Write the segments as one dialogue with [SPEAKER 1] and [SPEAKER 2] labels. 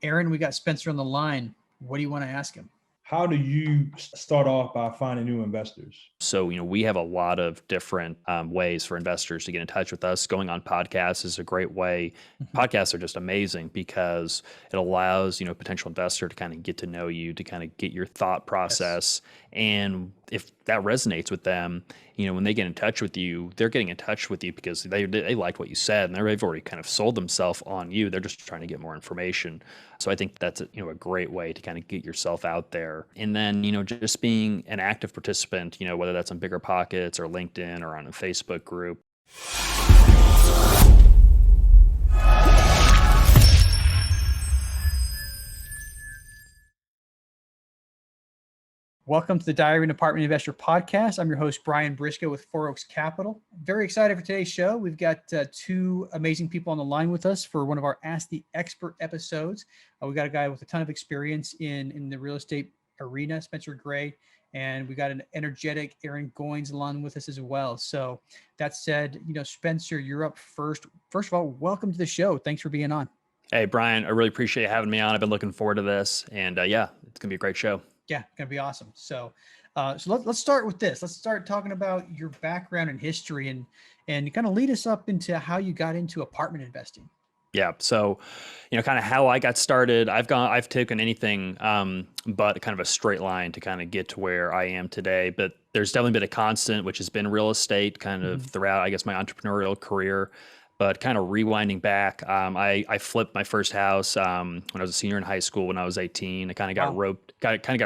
[SPEAKER 1] Aaron, we got Spencer on the line. What do you want to ask him?
[SPEAKER 2] How do you start off by finding new investors?
[SPEAKER 3] So, we have a lot of different ways for investors to get in touch with us. Going on podcasts is a great way.
[SPEAKER 1] Mhm.
[SPEAKER 3] Podcasts are just amazing because it allows, a potential investor to kind of get to know you, to kind of get your thought process. And if that resonates with them, when they get in touch with you, they're getting in touch with you because they liked what you said and they've already kind of sold themselves on you. They're just trying to get more information. So I think that's a great way to kind of get yourself out there. And then, just being an active participant, whether that's on Bigger Pockets or LinkedIn or on a Facebook group.
[SPEAKER 1] Welcome to the Diary of an Apartment Investor podcast. I'm your host, Brian Briscoe with Four Oaks Capital. Very excited for today's show. We've got two amazing people on the line with us for one of our Ask the Expert episodes. We got a guy with a ton of experience in the real estate arena, Spencer Gray, and we got an energetic Aharon Goins along with us as well. So that said, Spencer, you're up first. First of all, welcome to the show. Thanks for being on.
[SPEAKER 3] Hey, Brian, I really appreciate you having me on. I've been looking forward to this. And it's going to be a great show.
[SPEAKER 1] Yeah, gonna be awesome. So let's start with this. Let's start talking about your background and history and kind of lead us up into how you got into apartment investing.
[SPEAKER 3] Yeah. So, kind of how I got started, I've taken anything but kind of a straight line to kind of get to where I am today. But there's definitely been a constant, which has been real estate kind of throughout, I guess, my entrepreneurial career. But kind of rewinding back, I flipped my first house when I was a senior in high school when I was 18. I kind of got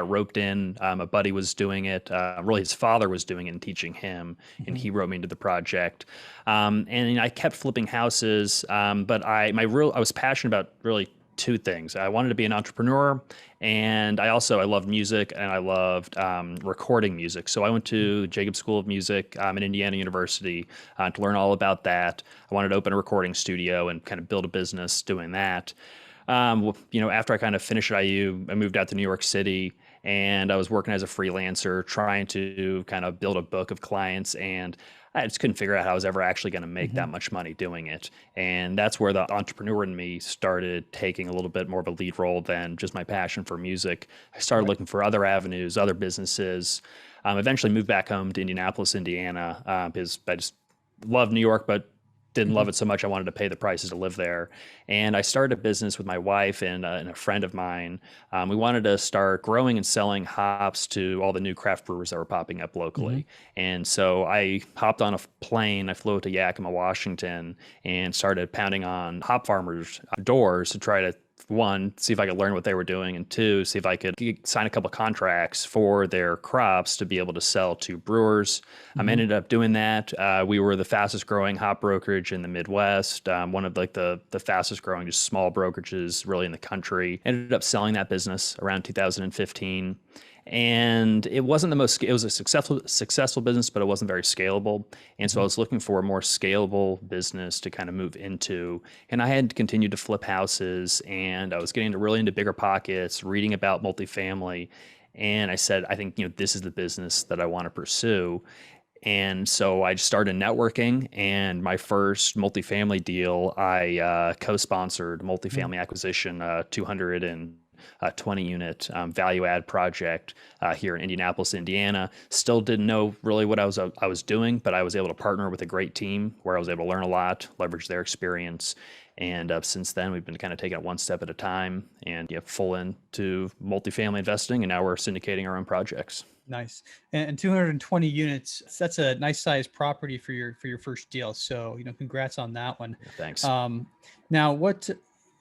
[SPEAKER 3] roped in. A buddy was doing it. Really, his father was doing it and teaching him, and he roped me into the project. And I kept flipping houses, but I was passionate about really two things. I wanted to be an entrepreneur, and I loved music, and I loved recording music. So I went to Jacobs School of Music at Indiana University to learn all about that. I wanted to open a recording studio and kind of build a business doing that. After I kind of finished at IU, I moved out to New York City, and I was working as a freelancer, trying to kind of build a book of clients, and I just couldn't figure out how I was ever actually going to make that much money doing it. And that's where the entrepreneur in me started taking a little bit more of a lead role than just my passion for music. I started looking for other avenues, other businesses. Eventually moved back home to Indianapolis, Indiana, because I just loved New York, but didn't love it so much I wanted to pay the prices to live there. And I started a business with my wife and a friend of mine. We wanted to start growing and selling hops to all the new craft brewers that were popping up locally. And so I hopped on a plane, I flew to Yakima, Washington, and started pounding on hop farmers' doors to try to, one, see if I could learn what they were doing, and two, see if I could sign a couple of contracts for their crops to be able to sell to brewers. I ended up doing that. We were the fastest growing hop brokerage in the Midwest, one of the fastest growing just small brokerages really in the country. Ended up selling that business around 2015. And it wasn't it was a successful business, but it wasn't very scalable. And so I was looking for a more scalable business to kind of move into. And I had continued to flip houses, and I was getting really into Bigger Pockets, reading about multifamily. And I said, I think, this is the business that I want to pursue. And so I just started networking, and my first multifamily deal, I co-sponsored multifamily acquisition, 220 unit value add project here in Indianapolis, Indiana. Still didn't know really what I was doing, but I was able to partner with a great team where I was able to learn a lot, leverage their experience. And since then, we've been kind of taking it one step at a time and full into multifamily investing. And now we're syndicating our own projects.
[SPEAKER 1] Nice. And 220 units, that's a nice size property for your first deal. So, congrats on that one.
[SPEAKER 3] Thanks.
[SPEAKER 1] Now,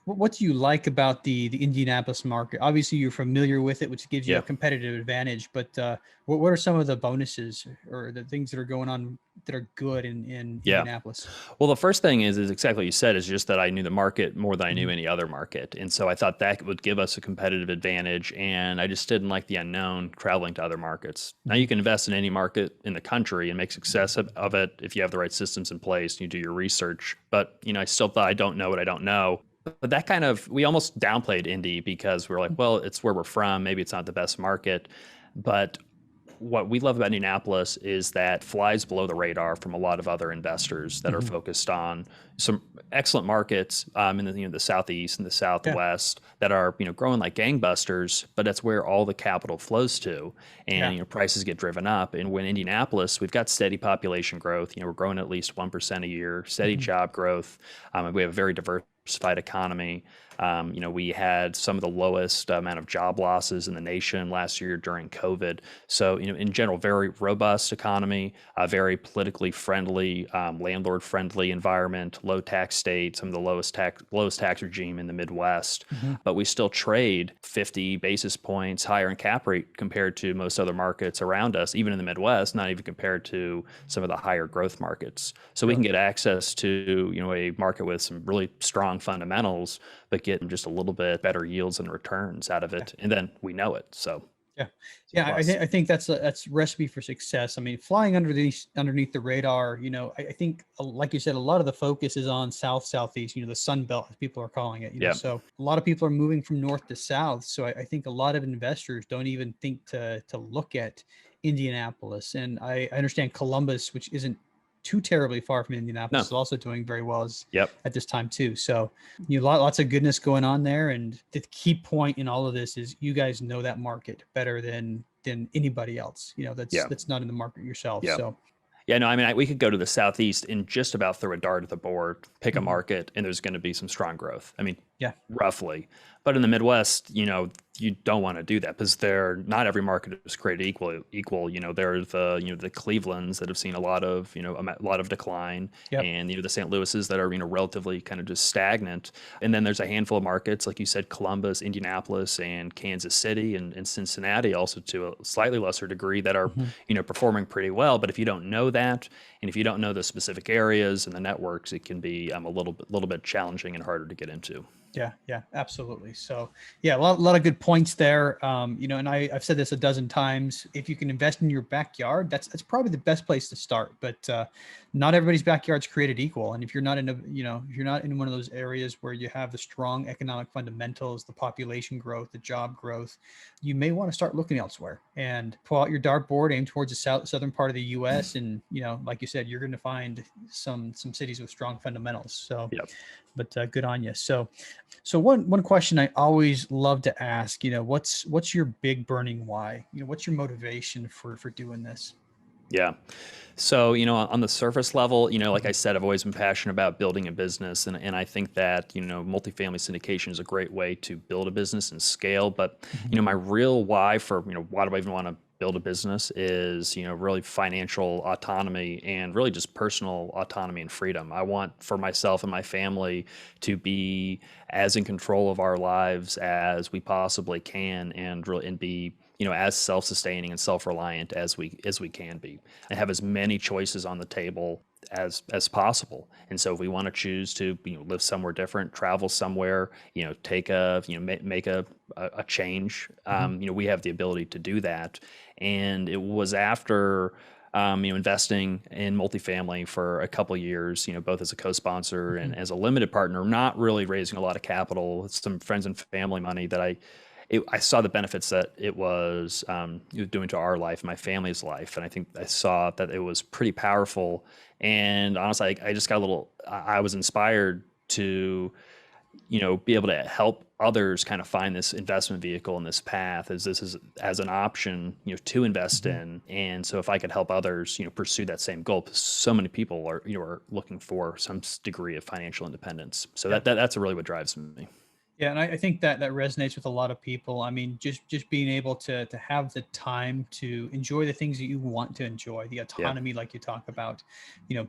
[SPEAKER 1] what do you like about the Indianapolis market? Obviously, you're familiar with it, which gives you a competitive advantage. But what are some of the bonuses or the things that are going on that are good in Indianapolis?
[SPEAKER 3] Well, the first thing is exactly what you said, is just that I knew the market more than I knew any other market. And so I thought that would give us a competitive advantage. And I just didn't like the unknown traveling to other markets. Now you can invest in any market in the country and make success of it if you have the right systems in place and you do your research. But, I still thought I don't know what I don't know. But that we almost downplayed Indy because we're like, well, it's where we're from. Maybe it's not the best market. But what we love about Indianapolis is that flies below the radar from a lot of other investors that are focused on some excellent markets in the Southeast and the Southwest that are growing like gangbusters, but that's where all the capital flows to, and prices get driven up. And when Indianapolis, we've got steady population growth. We're growing at least 1% a year, steady job growth. We have a very diversified economy. We had some of the lowest amount of job losses in the nation last year during COVID. So, in general, very robust economy, a very politically friendly, landlord friendly environment, low tax state, some of the lowest tax regime in the Midwest. But we still trade 50 basis points higher in cap rate compared to most other markets around us, even in the Midwest, not even compared to some of the higher growth markets. So we can get access to, a market with some really strong fundamentals, but get just a little bit better yields and returns out of it. And then we know it. So
[SPEAKER 1] I think that's a recipe for success. I mean, flying underneath the radar, I think, like you said, a lot of the focus is on Southeast, the Sun Belt, as people are calling it. So a lot of people are moving from north to south. So I think a lot of investors don't even think to look at Indianapolis. And I understand Columbus, which isn't too terribly far from Indianapolis, is also doing very well at this time too. So lots of goodness going on there. And the key point in all of this is you guys know that market better than anybody else, that's not in the market yourself. So
[SPEAKER 3] we could go to the Southeast and just about throw a dart at the board, pick a market, and there's going to be some strong growth. Roughly. But in the Midwest, you don't want to do that because not every market is created equal. There's the Clevelands that have seen a lot of decline, and the St. Louis's that are relatively kind of just stagnant. And then there's a handful of markets, like you said, Columbus, Indianapolis, and Kansas City, and Cincinnati, also to a slightly lesser degree, that are performing pretty well. But if you don't know that, and if you don't know the specific areas and the networks, it can be a little bit challenging and harder to get into.
[SPEAKER 1] Yeah, absolutely. So a lot of good points there. And I've said this a dozen times, if you can invest in your backyard, that's probably the best place to start, but not everybody's backyard's created equal. And if you're not in one of those areas where you have the strong economic fundamentals, the population growth, the job growth, you may want to start looking elsewhere and pull out your dartboard, aim towards the southern part of the US. And, like you said, you're going to find some cities with strong fundamentals. So, but good on you. So one question I always love to ask, what's your big burning why? What's your motivation for doing this?
[SPEAKER 3] Yeah. So, on the surface level, like I said, I've always been passionate about building a business. And I think that, multifamily syndication is a great way to build a business and scale. But, my real why for, why do I even want to build a business is, really financial autonomy and really just personal autonomy and freedom. I want for myself and my family to be as in control of our lives as we possibly can, and be as self-sustaining and self-reliant as we can be, and have as many choices on the table as possible. And so if we want to choose to live somewhere different, travel somewhere, take make a change, we have the ability to do that. And it was after investing in multifamily for a couple of years, both as a co-sponsor and as a limited partner, not really raising a lot of capital, some friends and family money, that I saw the benefits that it was doing to our life, my family's life. And I think I saw that it was pretty powerful. And honestly, I just got I was inspired to, be able to help others kind of find this investment vehicle and this path as an option, to invest in. And so if I could help others, pursue that same goal, because so many people are looking for some degree of financial independence. So that's really what drives me.
[SPEAKER 1] Yeah, and I think that resonates with a lot of people. I mean, just being able to have the time to enjoy the things that you want to enjoy, the autonomy, like you talk about,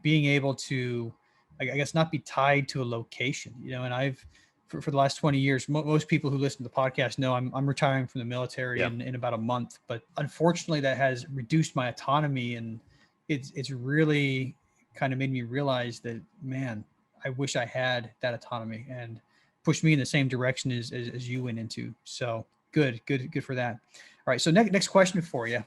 [SPEAKER 1] being able to, I guess, not be tied to a location, and I've, for the last 20 years, most people who listen to the podcast know I'm retiring from the military in about a month, but unfortunately that has reduced my autonomy, and it's really kind of made me realize that, man, I wish I had that autonomy, and pushed me in the same direction as you went into. So good for that. All right. So next question for you.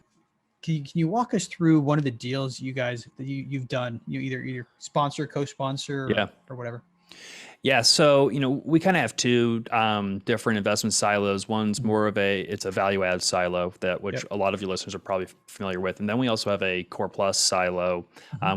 [SPEAKER 1] Can you walk us through one of the deals you guys that you've done? Either sponsor, co-sponsor, or whatever.
[SPEAKER 3] Yeah, so we kind of have two different investment silos. One's more of it's a value add silo which
[SPEAKER 1] Yep.
[SPEAKER 3] a lot of your listeners are probably familiar with, and then we also have a core plus silo,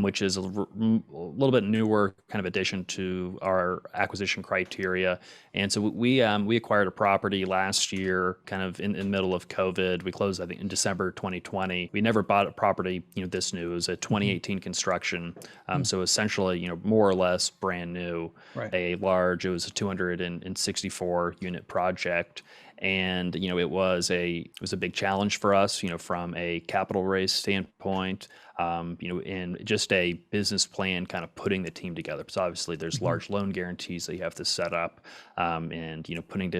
[SPEAKER 3] which is a little bit newer kind of addition to our acquisition criteria. And so we acquired a property last year, kind of in the middle of COVID. We closed, I think, in December 2020. We never bought a property this new. It was a 2018 construction, so essentially more or less brand new.
[SPEAKER 1] Right.
[SPEAKER 3] It was a 264 unit project, and it was a big challenge for us, from a capital raise standpoint, in just a business plan, kind of putting the team together. Because obviously there's large loan guarantees that you have to set up, and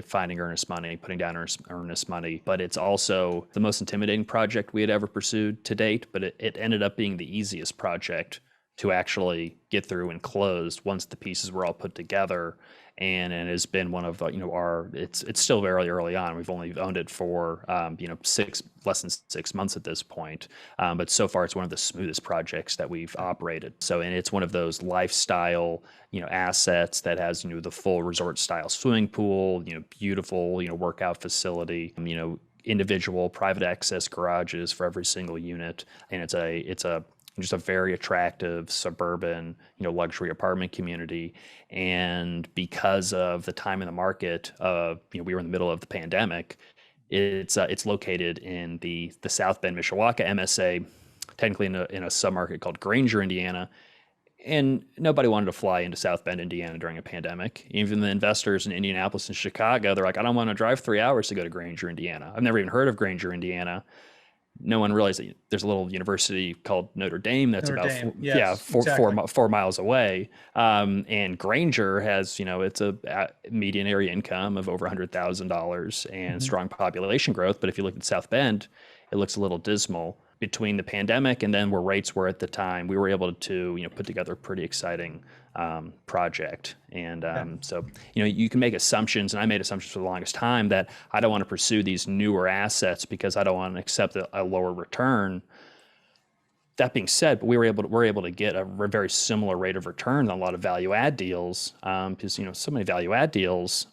[SPEAKER 3] finding earnest money, putting down earnest money. But it's also the most intimidating project we had ever pursued to date. But it ended up being the easiest project to actually get through and close once the pieces were all put together. And it has been one of the, it's still very early on. We've only owned it for, less than 6 months at this point. But so far it's one of the smoothest projects that we've operated. So, and it's one of those lifestyle, assets that has, the full resort style swimming pool, beautiful, workout facility, individual private access garages for every single unit. And it's just a very attractive suburban, luxury apartment community. And because of the time in the market, we were in the middle of the pandemic. It's located in the South Bend, Mishawaka MSA, technically in a submarket called Granger, Indiana. And nobody wanted to fly into South Bend, Indiana during a pandemic. Even the investors in Indianapolis and Chicago, they're like, I don't want to drive 3 hours to go to Granger, Indiana. I've never even heard of Granger, Indiana. No one realized that there's a little university called Notre Dame that's about 4 miles away. And Granger has, it's a median area income of over $100,000 and strong population growth. But if you look at South Bend, it looks a little dismal. Between the pandemic and then where rates were at the time, we were able to, put together a pretty exciting project. And so, you can make assumptions, and I made assumptions for the longest time that I don't want to pursue these newer assets because I don't want to accept a lower return. That being said, we're able to get a very similar rate of return on a lot of value add deals, because so many value add deals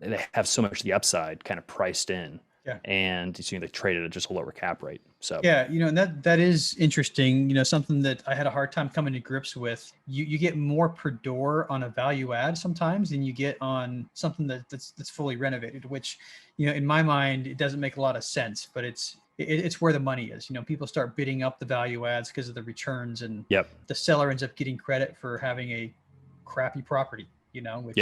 [SPEAKER 3] they have so much of the upside kind of priced in.
[SPEAKER 1] Yeah.
[SPEAKER 3] And they traded at just a lower cap rate. So
[SPEAKER 1] yeah, and that is interesting. Something that I had a hard time coming to grips with. You get more per door on a value add sometimes than you get on something that's fully renovated, which, in my mind, it doesn't make a lot of sense, but it's where the money is. People start bidding up the value adds because of the returns, and the seller ends up getting credit for having a crappy property, which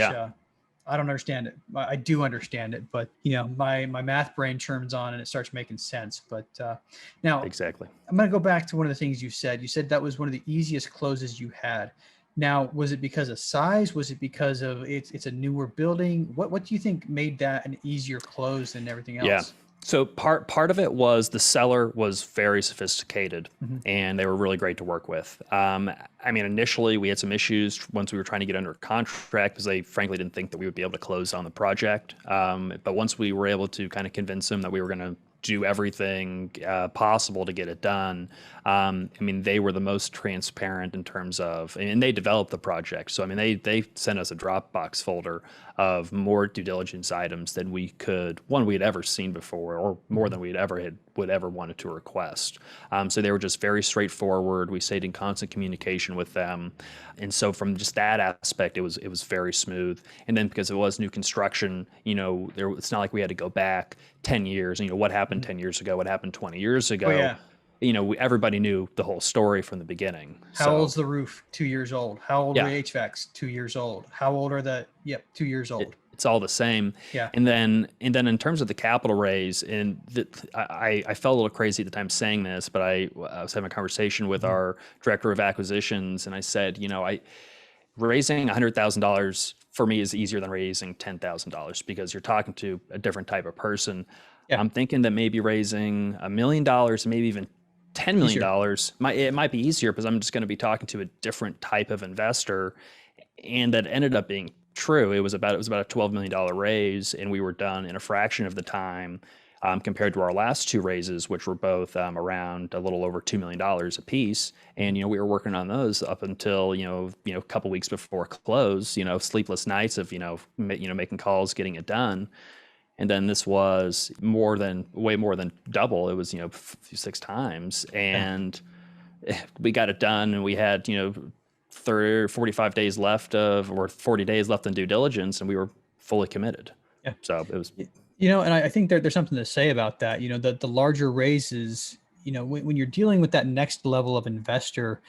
[SPEAKER 1] I don't understand it. I do understand it, but my math brain churns on and it starts making sense. But now,
[SPEAKER 3] exactly,
[SPEAKER 1] I'm going to go back to one of the things you said. You said that was one of the easiest closes you had. Now, was it because of size? Was it because of it's a newer building? What do you think made that an easier close than everything else?
[SPEAKER 3] Yeah. So part of it was the seller was very sophisticated, and they were really great to work with. Initially we had some issues once we were trying to get under contract because they frankly didn't think that we would be able to close on the project. But once we were able to kind of convince them that we were going to do everything possible to get it done, they were the most transparent in terms of, and they developed the project. So they sent us a Dropbox folder of more due diligence items than we'd ever seen before, or more than would ever wanted to request. So they were just very straightforward. We stayed in constant communication with them, and so from just that aspect, it was very smooth. And then because it was new construction, it's not like we had to go back 10 years. What happened 10 years ago? What happened 20 years ago?
[SPEAKER 1] Oh, yeah.
[SPEAKER 3] Everybody knew the whole story from the beginning.
[SPEAKER 1] How old's the roof? 2 years old. How old are the HVACs? 2 years old. How old are 2 years old.
[SPEAKER 3] It's all the same.
[SPEAKER 1] Yeah.
[SPEAKER 3] And then in terms of the capital raise, and I felt a little crazy at the time saying this, but I was having a conversation with our director of acquisitions, and I said, raising $100,000 for me is easier than raising $10,000 because you're talking to a different type of person. Yeah. I'm thinking that maybe raising $1 million, maybe even $10 million, it might be easier because I'm just going to be talking to a different type of investor. And that ended up being true. It was about a $12 million raise, and we were done in a fraction of the time. compared to our last two raises, which were both around a little over $2 million a piece. And, we were working on those up until, a couple weeks before close, sleepless nights of, making calls, getting it done. And then this was way more than double. It was, 6 times. And we got it done, and we had, 45 days left or 40 days left in due diligence, and we were fully committed.
[SPEAKER 1] Yeah.
[SPEAKER 3] So it was,
[SPEAKER 1] and I think there's something to say about that. The larger raises, when you're dealing with that next level of investor,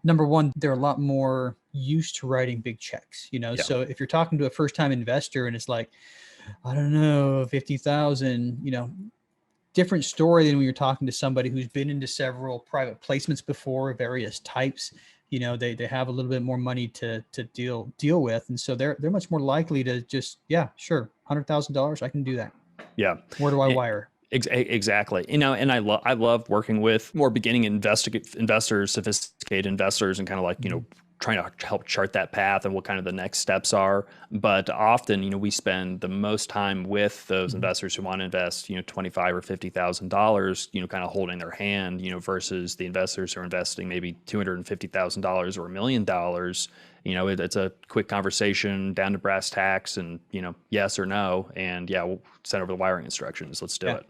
[SPEAKER 1] number one, they're a lot more used to writing big checks, So if you're talking to a first time investor and it's like, I don't know, 50,000, different story than when you're talking to somebody who's been into several private placements before, various types. They have a little bit more money to deal with, and so they're much more likely to just, yeah, sure, $100,000, I can do that.
[SPEAKER 3] Yeah.
[SPEAKER 1] Where do I wire?
[SPEAKER 3] Exactly. And I love working with more beginning investors, sophisticated investors, and kind of like, trying to help chart that path and what kind of the next steps are. But often, we spend the most time with those investors who want to invest, $25,000 or $50,000, kind of holding their hand, versus the investors who are investing maybe $250,000 or $1 million. It's a quick conversation down to brass tacks and, yes or no. And yeah, we'll send over the wiring instructions. Let's do it.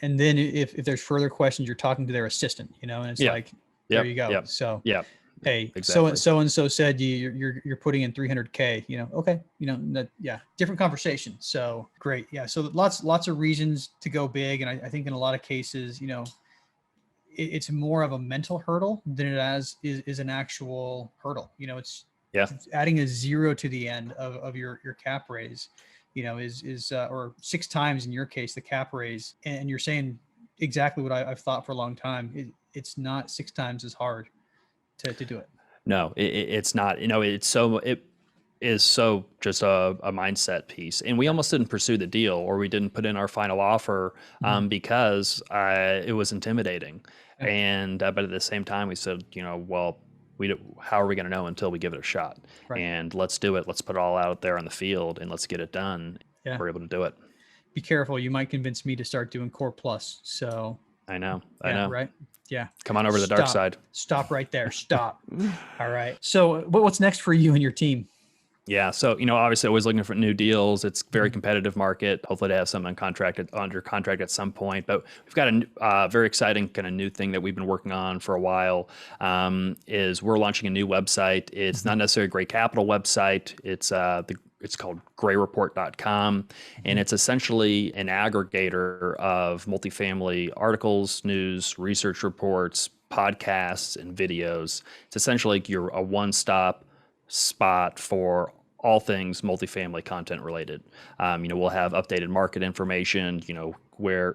[SPEAKER 1] And then if there's further questions, you're talking to their assistant, and it's like, there you go.
[SPEAKER 3] Yep.
[SPEAKER 1] So,
[SPEAKER 3] yeah.
[SPEAKER 1] Hey,
[SPEAKER 3] Exactly.
[SPEAKER 1] so and so said you're putting in 300K, okay. Different conversation. So great. Yeah. So lots of reasons to go big. And I think in a lot of cases, it's more of a mental hurdle than it is an actual hurdle. It's adding a 0 to the end of your cap raise, is or 6 times in your case, the cap raise. And you're saying exactly what I've thought for a long time. It's not 6 times as hard to do it.
[SPEAKER 3] No, it's not. It is so just a mindset piece. And we almost didn't pursue the deal, or we didn't put in our final offer because it was intimidating. Yeah. And but at the same time, we said, well, how are we going to know until we give it a shot? Right. And let's do it. Let's put it all out there on the field and let's get it done. Yeah. We're able to do it.
[SPEAKER 1] Be careful. You might convince me to start doing Core Plus. So
[SPEAKER 3] I know.
[SPEAKER 1] Right. Yeah.
[SPEAKER 3] Come on over to the dark side.
[SPEAKER 1] Stop right there. Stop. All right. So what's next for you and your team?
[SPEAKER 3] Yeah. So, obviously always looking for new deals. It's a very competitive market. Hopefully to have some under contract at some point, but we've got a very exciting kind of new thing that we've been working on for a while, is we're launching a new website. It's not necessarily a Gray Capital website. It's called grayreport.com, and it's essentially an aggregator of multifamily articles, news, research reports, podcasts, and videos. It's essentially like you're a one-stop spot for all things multifamily content related. We'll have updated market information, where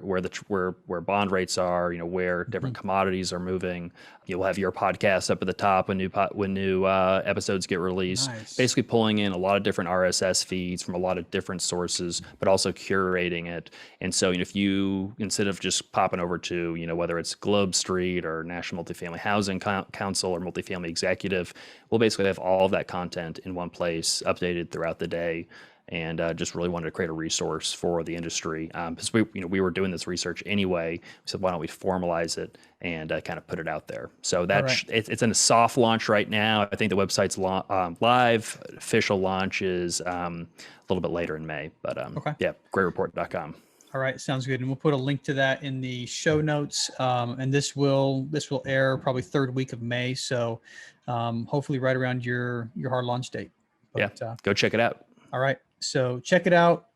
[SPEAKER 3] bond rates are, where different commodities are moving. You'll have your podcast up at the top when new episodes get released. Nice. Basically pulling in a lot of different RSS feeds from a lot of different sources, but also curating it. And so, if you, instead of just popping over to, whether it's Globe Street or National Multifamily Housing Council or Multifamily Executive, we'll basically have all of that content in one place, updated throughout the day. And just really wanted to create a resource for the industry, because we were doing this research anyway. We said, why don't we formalize it and kind of put it out there? So it's in a soft launch right now. I think the website's live. Official launch is a little bit later in May. But yeah, grayreport.com.
[SPEAKER 1] All right, sounds good. And we'll put a link to that in the show notes. And this will air probably 3rd week of May. So hopefully right around your hard launch date. But,
[SPEAKER 3] go check it out.
[SPEAKER 1] All right. So check it out.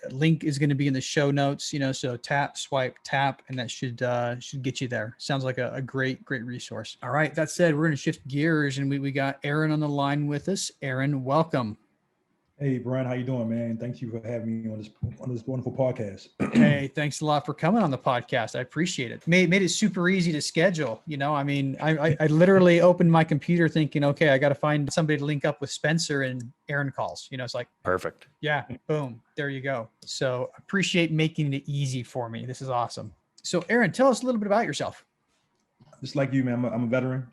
[SPEAKER 1] Link is going to be in the show notes, so tap, swipe, tap, and that should get you there. Sounds like a great this. All right. That said, we're going to shift gears, and we got Aaron on the line with us. Aaron, welcome.
[SPEAKER 2] Hey, Brian, how you doing, man? Thank you for having me on this wonderful podcast.
[SPEAKER 1] Hey, thanks a lot for coming on the podcast. I appreciate it. Made it super easy to schedule. I literally opened my computer thinking, okay, I got to find somebody to link up with Spencer, and Aaron calls. It's like
[SPEAKER 3] perfect.
[SPEAKER 1] Yeah, boom, there you go. So appreciate making it easy for me. This is awesome. So, Aaron, tell us a little bit about yourself.
[SPEAKER 2] Just like you, man, I'm a veteran.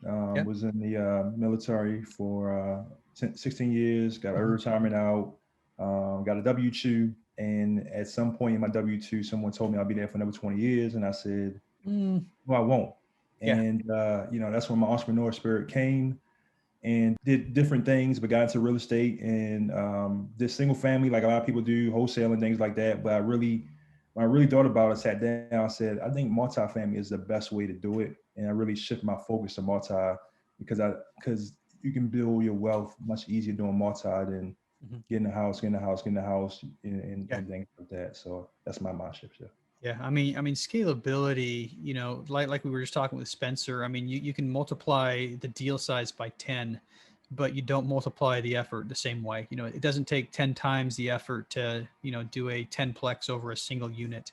[SPEAKER 2] Was in the military for 16 years, got early retirement out, got a W-2, And at some point in my W-2, someone told me I'll be there for another 20 years. And I said, well, I won't.
[SPEAKER 1] Yeah.
[SPEAKER 2] And, that's when my entrepreneur spirit came and did different things, but got into real estate and did single family, like a lot of people do, wholesale and things like that. But when I really thought about it, sat down, I said, I think multifamily is the best way to do it. And I really shift my focus to multi because you can build your wealth much easier doing multi than getting a house, and things like that. So that's my mind shift. Yeah.
[SPEAKER 1] Yeah, I mean, scalability, like we were just talking with Spencer, I mean, you can multiply the deal size by 10, but you don't multiply the effort the same way. It doesn't take 10 times the effort to, do a 10-plex over a single unit.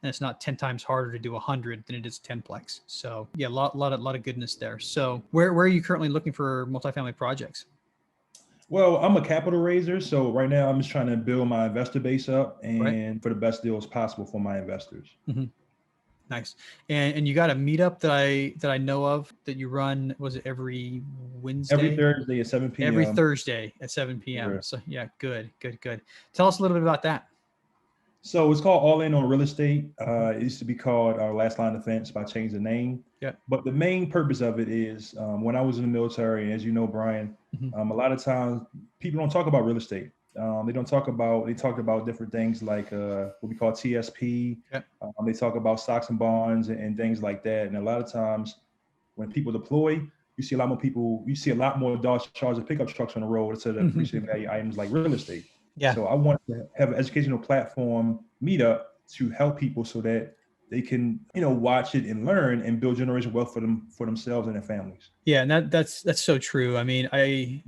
[SPEAKER 1] And it's not 10 times harder to do 100 than it is 10-plex. So yeah, a lot of goodness there. So where are you currently looking for multifamily projects?
[SPEAKER 2] Well, I'm a capital raiser, so right now I'm just trying to build my investor base up and for the best deals possible for my investors.
[SPEAKER 1] Mm-hmm. Nice. And you got a meetup that I know of that you run. Was it every Wednesday?
[SPEAKER 2] Every Thursday at 7 p.m.
[SPEAKER 1] Every Thursday at 7 p.m. Sure. So yeah, good. Tell us a little bit about that.
[SPEAKER 2] So it's called All In on Real Estate. It used to be called Our Last Line of Defense, but I changed the name.
[SPEAKER 1] Yeah.
[SPEAKER 2] But the main purpose of it is when I was in the military, and as you know, Brian, a lot of times people don't talk about real estate. They talked about different things like what we call TSP.
[SPEAKER 1] Yeah.
[SPEAKER 2] They talk about stocks and bonds and things like that. And a lot of times when people deploy, you see a lot more Dodge Charger pickup trucks on the road instead of appreciated value items like real estate.
[SPEAKER 1] Yeah.
[SPEAKER 2] So I want to have an educational platform meetup to help people so that they can, watch it and learn and build generational wealth for themselves and their families.
[SPEAKER 1] Yeah, and that's so true. I mean, I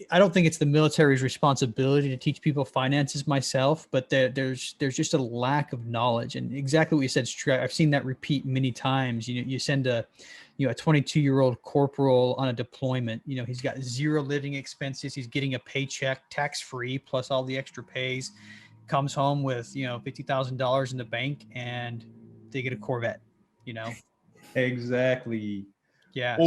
[SPEAKER 1] don't think it's the military's responsibility to teach people finances myself, but there's just a lack of knowledge. And exactly what you said is true. I've seen that repeat many times. You send a 22-year-old corporal on a deployment. He's got zero living expenses. He's getting a paycheck tax-free plus all the extra pays. Comes home with $50,000 in the bank, and they get a Corvette.
[SPEAKER 2] Exactly.
[SPEAKER 1] Yeah.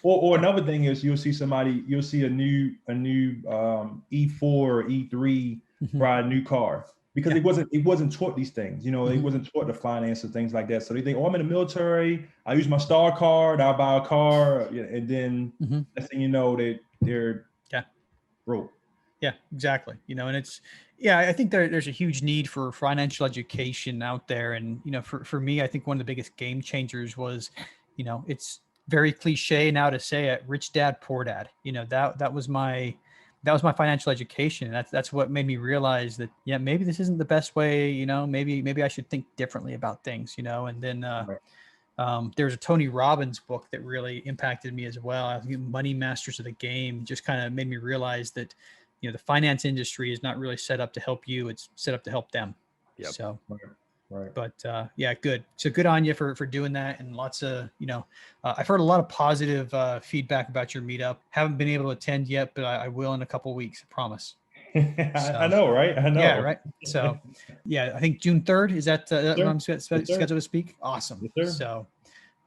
[SPEAKER 2] Or another thing is you'll see a new E4 or E3 ride a new car because it wasn't taught these things. They wasn't taught the finance and things like that. So they think, I'm in the military. I use my star card. I buy a car, and then next thing you know, they're broke.
[SPEAKER 1] Yeah, exactly. And I think there's a huge need for financial education out there. And, for me, I think one of the biggest game changers was, it's very cliche now to say it, rich dad, poor dad. That was my financial education. That's what made me realize that, maybe this isn't the best way, maybe I should think differently about things, and then, there's a Tony Robbins book that really impacted me as well. I think Money Masters of the Game just kind of made me realize that, the finance industry is not really set up to help you. It's set up to help them.
[SPEAKER 3] Yep.
[SPEAKER 1] So,
[SPEAKER 2] right.
[SPEAKER 1] But good. So good on you for doing that. And lots of, I've heard a lot of positive feedback about your meetup. Haven't been able to attend yet, but I will in a couple of weeks, I promise.
[SPEAKER 2] I know, right? I know.
[SPEAKER 1] Yeah, right. So, I think June 3rd is that when I'm scheduled to speak. Awesome.
[SPEAKER 2] Yes,
[SPEAKER 1] so,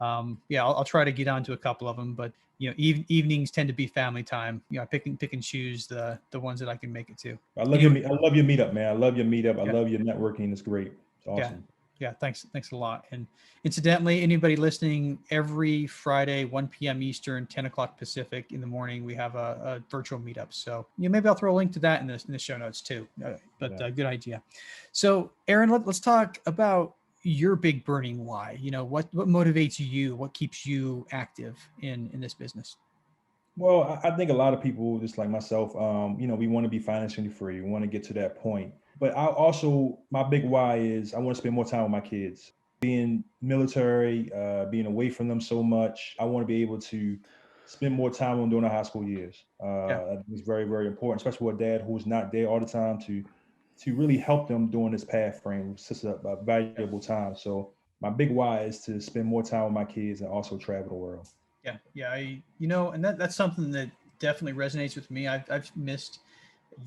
[SPEAKER 1] I'll try to get on to a couple of them, but evenings tend to be family time. I pick and choose the ones that I can make it to.
[SPEAKER 2] I love your meetup, man. I love your meetup. I love your networking. It's great. It's awesome.
[SPEAKER 1] Yeah. Thanks a lot. And incidentally, anybody listening, every Friday, 1 p.m. Eastern, 10 o'clock Pacific in the morning, we have a virtual meetup. So maybe I'll throw a link to that in the show notes too. Good idea. So Aaron, let's talk about your big burning why. What motivates you? What keeps you active in this business?
[SPEAKER 2] Well, I think a lot of people, just like myself, we want to be financially free. We want to get to that point. But my big why is I want to spend more time with my kids. Being military, being away from them so much, I want to be able to spend more time with them during the high school years. It's very, very important, especially with a dad who's not there all the time to really help them during this path frame. It's just a valuable time. So my big why is to spend more time with my kids and also travel the world.
[SPEAKER 1] Yeah. And that's something that definitely resonates with me. I've missed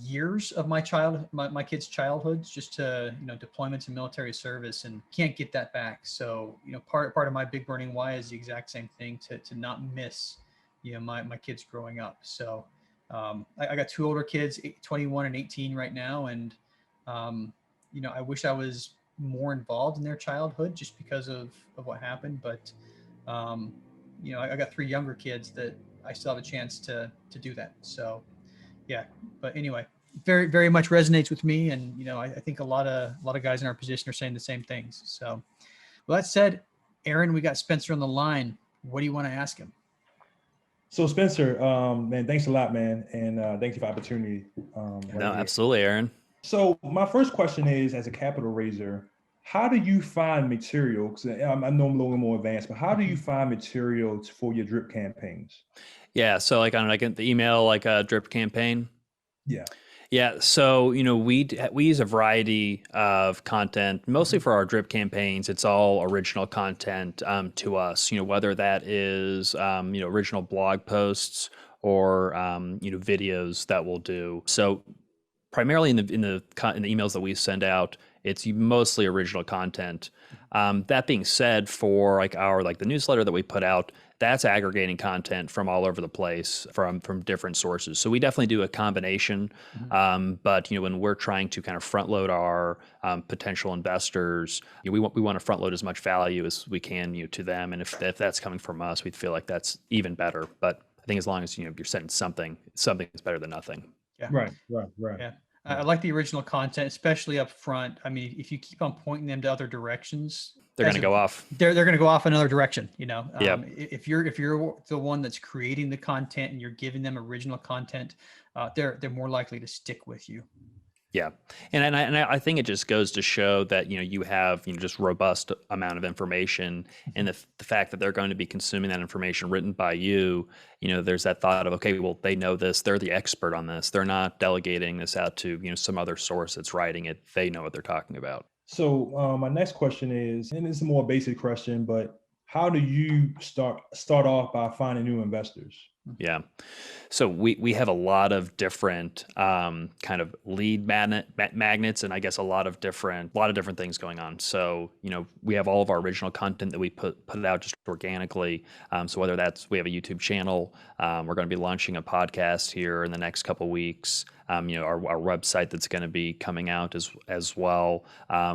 [SPEAKER 1] years of my kids' childhoods just to, deployments and military service, and can't get that back. So, part of my big burning why is the exact same thing, to not miss, my kids growing up. So, I got two older kids, 21 and 18 right now. And, I wish I was more involved in their childhood just because of what happened. But, I got 3 younger kids that I still have a chance to do that. So, yeah. But anyway, very, very much resonates with me. And, I think a lot of guys in our position are saying the same things. So, well, that said, Aaron, we got Spencer on the line. What do you want to ask him?
[SPEAKER 2] So Spencer, man, thanks a lot, man. And thanks for the opportunity.
[SPEAKER 3] No, absolutely, Aaron.
[SPEAKER 2] So my first question is, as a capital raiser, how do you find material? Because I know I'm a little more advanced, but how do you find materials for your drip campaigns?
[SPEAKER 3] Yeah. So like on like the email, like a drip campaign.
[SPEAKER 2] Yeah.
[SPEAKER 3] Yeah. So, we use a variety of content, mostly for our drip campaigns. It's all original content to us, whether that is, original blog posts or, videos that we'll do. So primarily in the emails that we send out, it's mostly original content. That being said, for the newsletter that we put out, that's aggregating content from all over the place from different sources. So we definitely do a combination. But when we're trying to kind of front load our potential investors, we want to front load as much value as we can to them. And if that's coming from us, we feel like that's even better. But I think as long as you're sending something is better than nothing.
[SPEAKER 1] Yeah.
[SPEAKER 2] Right.
[SPEAKER 1] Yeah. I like the original content, especially up front. I mean, if you keep on pointing them to other directions,
[SPEAKER 3] they're going to go off.
[SPEAKER 1] They're going to go off another direction.
[SPEAKER 3] Yep.
[SPEAKER 1] If you're the one that's creating the content and you're giving them original content, they're more likely to stick with you.
[SPEAKER 3] Yeah. And I think it just goes to show that, you have, just robust amount of information, and the fact that they're going to be consuming that information written by you, there's that thought of, okay, well, they know this, they're the expert on this. They're not delegating this out to, some other source that's writing it. They know what they're talking about.
[SPEAKER 2] So my next question is, and it's a more basic question, but how do you start off by finding new investors?
[SPEAKER 3] Yeah. So we have a lot of different kind of lead magnets, and I guess a lot of different things going on. So we have all of our original content that we put out just organically. So whether we have a YouTube channel, we're going to be launching a podcast here in the next couple of weeks. Our website that's going to be coming out as well,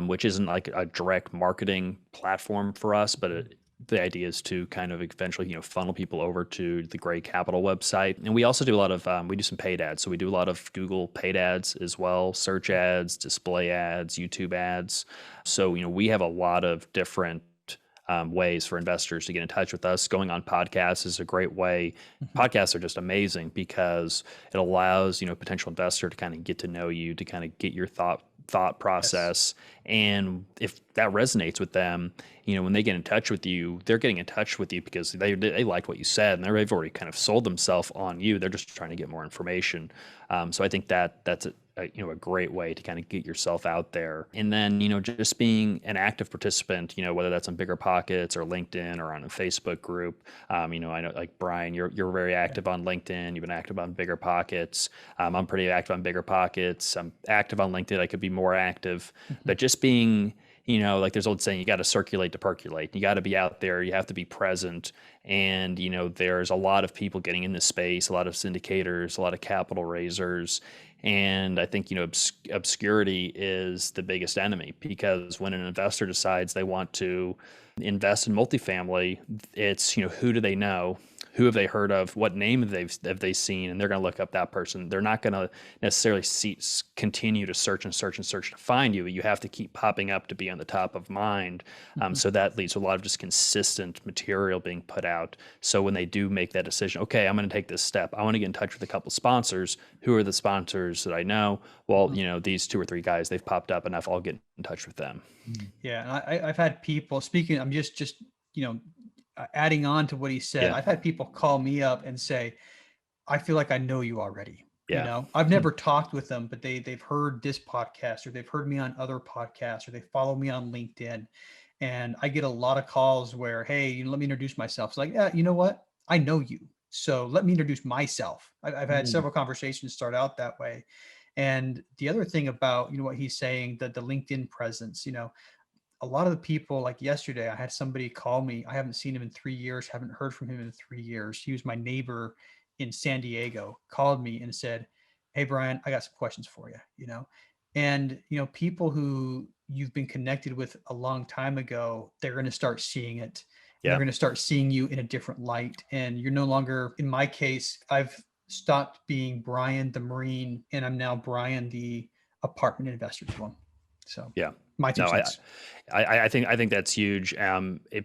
[SPEAKER 3] which isn't like a direct marketing platform for us, but the idea is to kind of eventually, funnel people over to the Gray Capital website. And we also do a lot of, we do some paid ads. So we do a lot of Google paid ads as well, search ads, display ads, YouTube ads. So, we have a lot of different ways for investors to get in touch with us. Going on podcasts is a great way. Podcasts are just amazing because it allows, potential investor to kind of get to know you, to kind of get your thought process. Yes. And if that resonates with them, when they get in touch with you, they're getting in touch with you because they liked what you said, and they've already kind of sold themselves on you. They're just trying to get more information. So I think that's a great way to kind of get yourself out there. And then, just being an active participant, whether that's on Bigger Pockets or LinkedIn or on a Facebook group. I know like Brian, you're very active on LinkedIn. You've been active on Bigger Pockets. I'm pretty active on Bigger Pockets. I'm active on LinkedIn. I could be more active, but just being, like there's old saying, you got to circulate to percolate. You got to be out there. You have to be present. And, there's a lot of people getting in this space, a lot of syndicators, a lot of capital raisers. And I think, obscurity is the biggest enemy, because when an investor decides they want to invest in multifamily, it's, who do they know? Who have they heard of? What name have they seen? And they're going to look up that person. They're not going to necessarily continue to search to find you. You have to keep popping up to be on the top of mind. So that leads to a lot of just consistent material being put out. So when they do make that decision, okay, I'm going to take this step. I want to get in touch with a couple sponsors. Who are the sponsors that I know? Well, these 2 or 3 guys, they've popped up enough. I'll get in touch with them.
[SPEAKER 1] Yeah. And I've had people speaking, I'm just adding on to what he said. I've had people call me up and say, I feel like I know you already.
[SPEAKER 3] Yeah.
[SPEAKER 1] I've never talked with them, but they've heard this podcast, or they've heard me on other podcasts, or they follow me on LinkedIn. And I get a lot of calls where, hey, let me introduce myself. It's like, yeah, you know what? I know you. So let me introduce myself. I've had several conversations start out that way. And the other thing about, what he's saying, that the LinkedIn presence, a lot of the people, like yesterday, I had somebody call me. I haven't seen him in 3 years, haven't heard from him in 3 years. He was my neighbor in San Diego, called me and said, hey, Brian, I got some questions for you, And, people who you've been connected with a long time ago, they're going to start seeing it. And they're
[SPEAKER 3] Yeah.
[SPEAKER 1] going to start seeing you in a different light. And you're no longer, in my case, I've stopped being Brian the Marine, and I'm now Brian the apartment investor to him. So
[SPEAKER 3] Yeah.
[SPEAKER 1] my 2
[SPEAKER 3] No,
[SPEAKER 1] cents.
[SPEAKER 3] I think that's huge.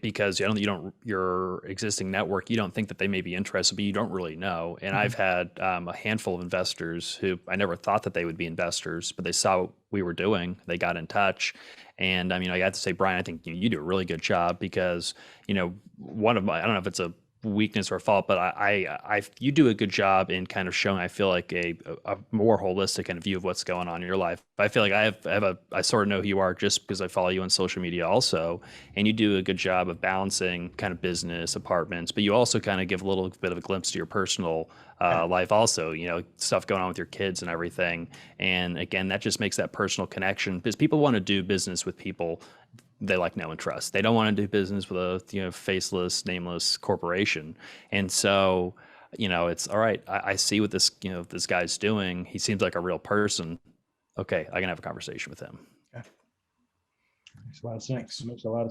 [SPEAKER 3] Because your existing network, you don't think that they may be interested, but you don't really know. And I've had a handful of investors who I never thought that they would be investors, but they saw what we were doing. They got in touch, and I have to say, Brian, I think you do a really good job because one of my, I don't know if it's a weakness or fault, but you do a good job in kind of showing, I feel like a more holistic kind of view of what's going on in your life. I feel like I sort of know who you are just because I follow you on social media also, and you do a good job of balancing kind of business, apartments, but you also kind of give a little bit of a glimpse to your personal life also, stuff going on with your kids and everything. And again, that just makes that personal connection because people want to do business with people they like, know, and trust. They don't want to do business with a faceless, nameless corporation. And so, it's all right. I see what this guy's doing. He seems like a real person. Okay, I can have a conversation with him.
[SPEAKER 1] Okay.
[SPEAKER 2] Makes a lot of sense. Makes a lot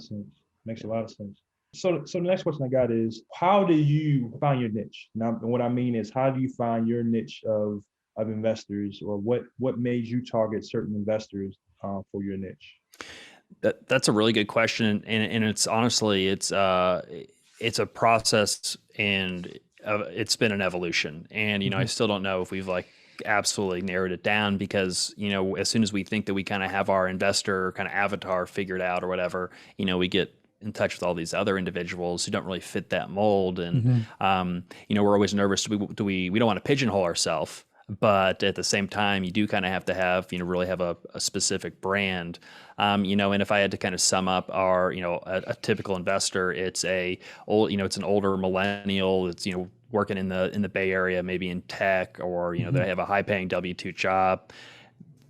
[SPEAKER 2] of sense. So the next question I got is, how do you find your niche? Now, what I mean is, how do you find your niche of investors, or what made you target certain investors for your niche?
[SPEAKER 3] That's a really good question, and it's honestly it's a process, and it's been an evolution, and I still don't know if we've absolutely narrowed it down because as soon as we think that we kind of have our investor kind of avatar figured out or whatever, we get in touch with all these other individuals who don't really fit that mold, and we're always nervous. We don't want to pigeonhole ourselves. But at the same time, you do kind of have to have, really have a specific brand, and if I had to kind of sum up our, a typical investor, it's it's an older millennial. It's, working in the Bay Area, maybe in tech, or, they have a high paying W-2 job.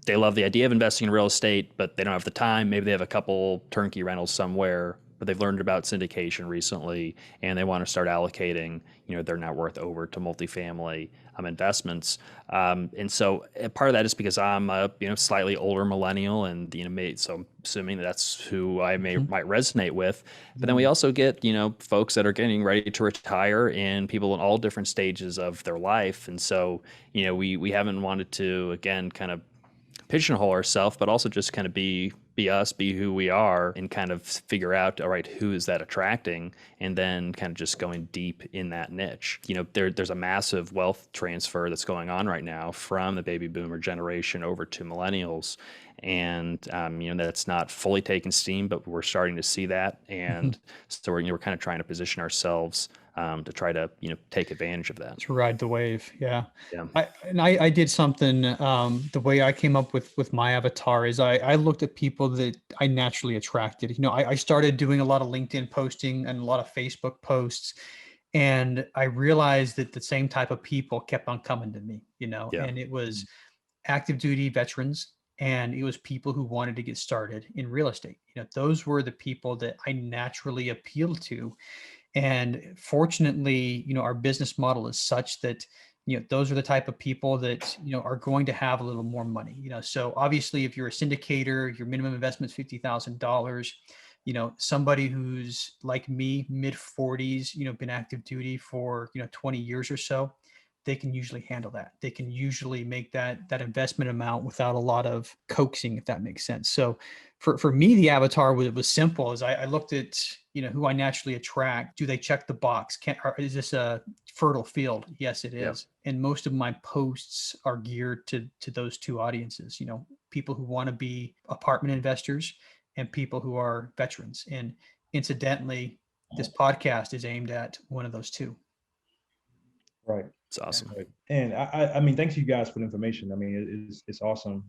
[SPEAKER 3] They love the idea of investing in real estate, but they don't have the time. Maybe they have a couple turnkey rentals somewhere, but they've learned about syndication recently, and they want to start allocating, their net worth over to multifamily investments. And so part of that is because I'm a slightly older millennial, and so I'm assuming that's who I might resonate with. But then we also get folks that are getting ready to retire, and people in all different stages of their life. And so we haven't wanted to, again, kind of pigeonhole ourselves, but also just kind of be us, be who we are, and kind of figure out, all right, who is that attracting, and then kind of just going deep in that niche. There's a massive wealth transfer that's going on right now from the baby boomer generation over to millennials, and that's not fully taken steam, but we're starting to see that, and so we're kind of trying to position ourselves to try to take advantage of that.
[SPEAKER 1] To ride the wave. Yeah.
[SPEAKER 3] Yeah.
[SPEAKER 1] I did something, the way I came up with my avatar is I looked at people that I naturally attracted. I started doing a lot of LinkedIn posting and a lot of Facebook posts, and I realized that the same type of people kept on coming to me,
[SPEAKER 3] Yeah.
[SPEAKER 1] and it was active duty veterans, and it was people who wanted to get started in real estate. Those were the people that I naturally appealed to. And fortunately, our business model is such that, those are the type of people that, are going to have a little more money. So obviously, if you're a syndicator, your minimum investment is $50,000. Somebody who's like me, mid 40s, been active duty for, 20 years or so, they can usually handle that. They can usually make that investment amount without a lot of coaxing, if that makes sense. So for me, the avatar was simple. As I looked at, who I naturally attract. Do they check the box? Is this a fertile field? Yes, it is. Yeah. And most of my posts are geared to those two audiences, people who want to be apartment investors and people who are veterans. And incidentally, this podcast is aimed at one of those two.
[SPEAKER 2] Right.
[SPEAKER 3] It's awesome.
[SPEAKER 2] Right. And I mean, thanks you guys for the information. I mean, it's awesome.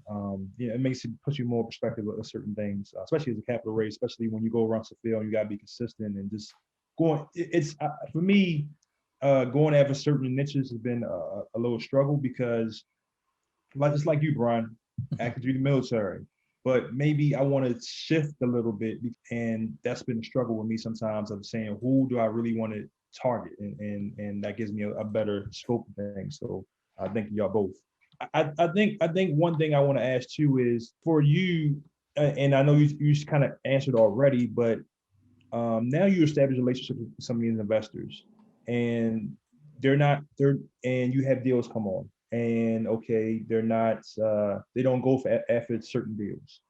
[SPEAKER 2] It makes it puts you more perspective of certain things, especially as a capital raise, especially when you go around the field, you got to be consistent and just going. It's for me, going after certain niches has been a little struggle because, just like you, Brian, active duty military, but maybe I want to shift a little bit, and that's been a struggle with me sometimes of saying, who do I really want to target, and that gives me a better scope of things. So thank you, y'all both. I think one thing I want to ask too is for you, and I know you kind of answered already, but now you establish relationships with some of these investors, and and you have deals come on, and okay, they're not, they don't go for after certain deals.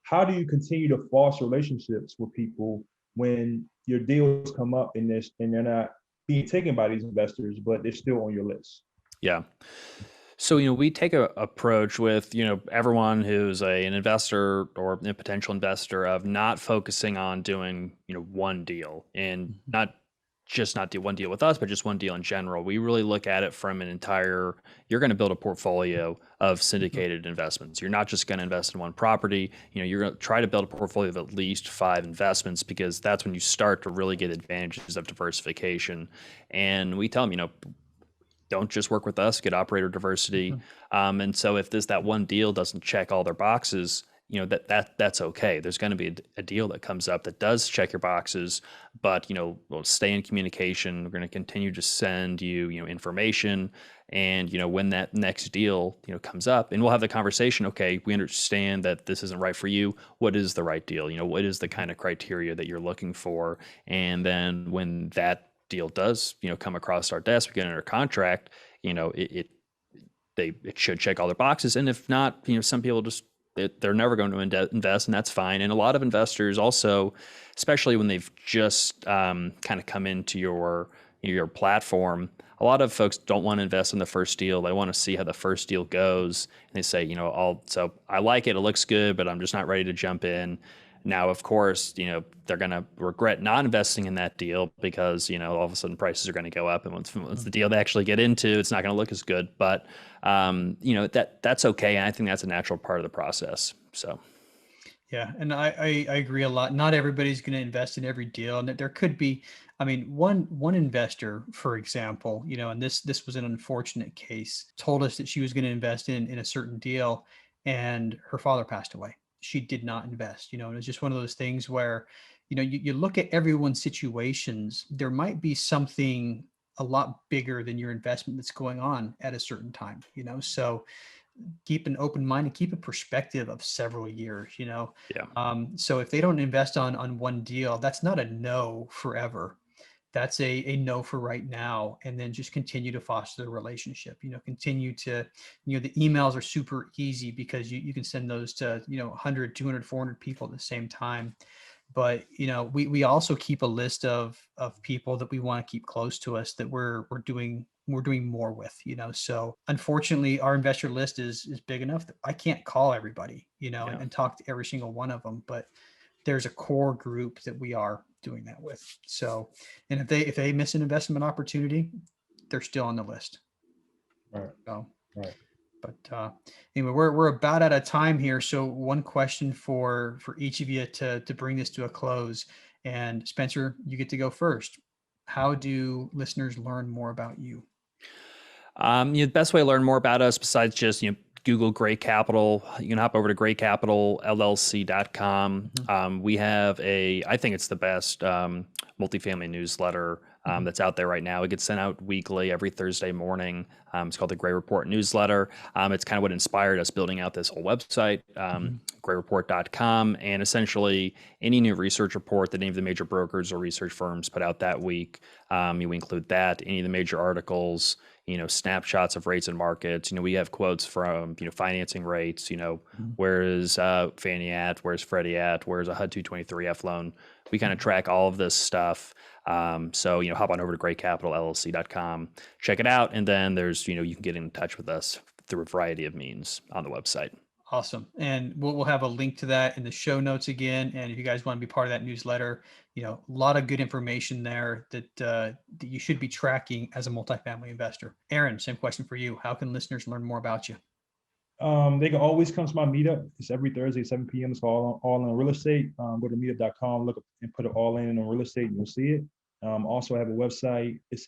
[SPEAKER 2] How do you continue to foster relationships with people when your deals come up and they're not being taken by these investors, but they're still on your list?
[SPEAKER 3] Yeah. So, we take a approach with, everyone who's an investor or a potential investor of not focusing on doing, one deal and not do one deal with us, but just one deal in general. We really look at it from you're going to build a portfolio of syndicated investments. You're not just going to invest in one property. You're going to try to build a portfolio of at least 5 investments, because that's when you start to really get advantages of diversification. And we tell them, don't just work with us, get operator diversity. And so if that one deal doesn't check all their boxes, that's okay. There's going to be a deal that comes up that does check your boxes, but we'll stay in communication. We're going to continue to send you, information, and when that next deal comes up, and we'll have the conversation. Okay, we understand that this isn't right for you. What is the right deal? What is the kind of criteria that you're looking for? And then when that deal does come across our desk, we get under contract, it should check all their boxes. And if not, some people just they're never going to invest, and that's fine. And a lot of investors also, especially when they've just kind of come into your platform, a lot of folks don't want to invest in the first deal. They want to see how the first deal goes, and they say, so I like it, it looks good, but I'm just not ready to jump in. Now, of course, they're going to regret not investing in that deal, because, all of a sudden prices are going to go up. And once the deal they actually get into, it's not going to look as good. But, that's okay. And I think that's a natural part of the process. So.
[SPEAKER 1] Yeah. And I agree a lot. Not everybody's going to invest in every deal. And there could be, one investor, for example, and this was an unfortunate case, told us that she was going to invest in a certain deal, and her father passed away. She did not invest, and it was just one of those things where, you look at everyone's situations, there might be something a lot bigger than your investment that's going on at a certain time, so keep an open mind and keep a perspective of several years,
[SPEAKER 3] Yeah.
[SPEAKER 1] So if they don't invest on one deal, that's not a no forever. That's a no for right now. And then just continue to foster the relationship, continue to, the emails are super easy, because you can send those to, 100, 200, 400 people at the same time. But, we also keep a list of people that we want to keep close to us, that we're doing more with, so unfortunately our investor list is big enough that I can't call everybody, and talk to every single one of them. But there's a core group that we are doing that with. So, and if they miss an investment opportunity, they're still on the list.
[SPEAKER 2] Right.
[SPEAKER 1] So,
[SPEAKER 2] Right.
[SPEAKER 1] but anyway, we're about out of time here. So one question for each of you to bring this to a close. And Spencer, you get to go first. How do listeners learn more about you?
[SPEAKER 3] The best way to learn more about us, besides just Google Great Capital, you can hop over to greatcapitalllc.com. We have I think it's the best multifamily newsletter that's out there right now. It gets sent out weekly, every Thursday morning. It's called the Gray Report newsletter. It's kind of what inspired us building out this whole website, grayreport.com. And essentially, any new research report that any of the major brokers or research firms put out that week, we include that. Any of the major articles, snapshots of rates and markets. We have quotes from, financing rates, where is Fannie at, where's Freddie at, where's a HUD 223F loan. We kind of track all of this stuff. So, hop on over to greatcapitalllc.com, check it out. And then there's, you can get in touch with us through a variety of means on the website.
[SPEAKER 1] Awesome. And we'll have a link to that in the show notes again. And if you guys want to be part of that newsletter, a lot of good information there that you should be tracking as a multifamily investor. Aaron, same question for you. How can listeners learn more about you?
[SPEAKER 2] They can always come to my meetup. It's every Thursday, 7 p.m. It's called All In Real Estate. Go to meetup.com, look up and put it all in on real estate, and you'll see it. Also, I have a website. It's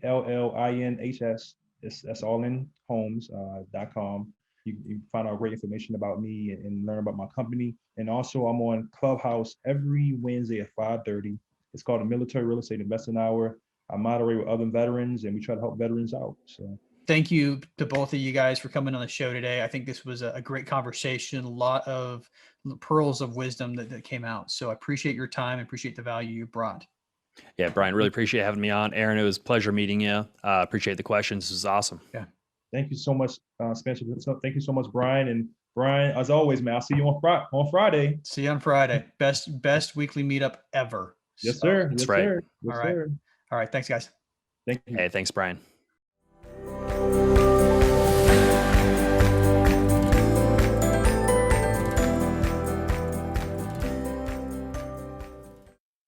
[SPEAKER 2] ALLINHS. That's allinhomes.com. You can find out great information about me and learn about my company. And also, I'm on Clubhouse every Wednesday at 5:30. It's called the Military Real Estate Investing Hour. I moderate with other veterans, and we try to help veterans out. So
[SPEAKER 1] thank you to both of you guys for coming on the show today. I think this was a great conversation, a lot of pearls of wisdom that came out. So I appreciate your time and appreciate the value you brought.
[SPEAKER 3] Yeah, Brian, really appreciate having me on. Aaron, it was a pleasure meeting you. Appreciate the questions. This was awesome.
[SPEAKER 1] Yeah.
[SPEAKER 2] Thank you so much, Spencer. Thank you so much, Brian. And Brian, as always, man, I'll see you on Friday.
[SPEAKER 1] See you on Friday. Best weekly meetup ever.
[SPEAKER 2] Yes, sir.
[SPEAKER 3] That's
[SPEAKER 2] yes,
[SPEAKER 3] right.
[SPEAKER 2] Sir. Yes,
[SPEAKER 1] All right.
[SPEAKER 2] sir.
[SPEAKER 1] All right. Thanks, guys.
[SPEAKER 2] Thank you.
[SPEAKER 3] Hey, thanks, Brian.